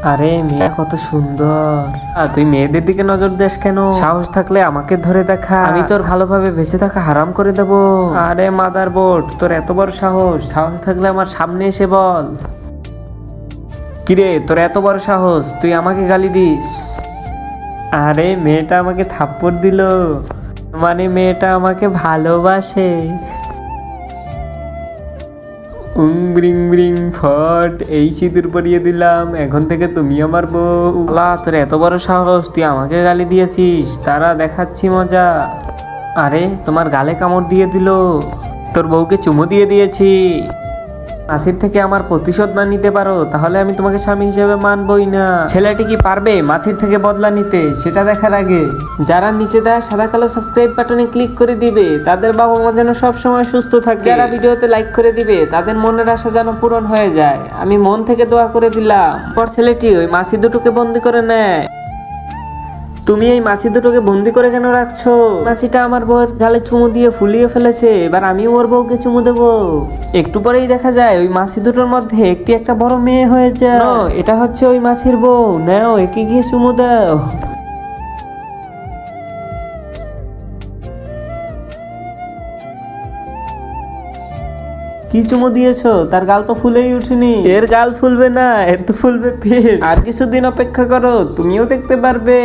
আরে মেয়ে কত সুন্দর। তুই মেয়েদের দিকে নজর দিস কেন? সাহস থাকলে আমাকে ধরে দেখা, আমি তোর ভালোভাবে বেঁচে থাকা হারাম করে দেব। আরে মাদার বোর্ড, তোর এত বড় সাহস! সাহস থাকলে আমার সামনে এসে বল। কিরে, তোর এত বড় সাহস, তুই আমাকে গালি দিস? আরে মেয়েটা আমাকে থাপ্পড় দিল, মানে মেয়েটা আমাকে ভালোবাসে। ব্রিং ব্রিং ফট, এই সিঁদুর পরিয়ে দিলাম, এখন থেকে তুমি আমার বউ। আল্লাহ, তোর এত বড় সাহস, তুই আমাকে গালি দিয়েছিস, তারা দেখাচ্ছি মজা। আরে তোমার গালে কামড় দিয়ে দিল, তোর বউকে চুমু দিয়ে দিয়েছি। মাছির থেকে আমার প্রতিশোধ না নিতে পারো, তাহলে আমি তোমাকে স্বামী হিসেবে মানবই না। ছেলেটি কি পারবে মাছির থেকে বদলা নিতে, সেটা দেখার আগে যারা নিচে দেওয়া সাদা কালো সাবস্ক্রাইব বাটনে ক্লিক করে দিবে, তাদের বাবা মা যেন সব সময় সুস্থ থাকে। যারা ভিডিওতে লাইক করে দিবে, তাদের মনের আশা যেন পূরণ হয়ে যায়, আমি মন থেকে দোয়া করে দিলাম। পর ছেলেটি ওই মাছি দুটোকে বন্দি করে নেয়। তুমি এই মাছি দুটোকে বন্দি করে কেন রাখছো? মাছিটা আমার বউয়ের গালে চুমু দিয়ে ফুলিয়ে ফেলেছে, এবার আমিও ওর বউকে চুমু দেবো। একটু পরেই দেখা যায় ওই মাছি দুটোর মধ্যে একটি একটা বড় মেয়ে হয়ে যায়। এটা হচ্ছে ওই মাছির বউ, নাও একে গিয়ে চুমু দাও। কি চুমু দিয়েছো? তার গাল তো ফুলেই উঠেনি। এর গাল ফুলবে না, এর তো ফুলবে পেট। আর কিছুদিন অপেক্ষা করো, তুমিও দেখতে পারবে।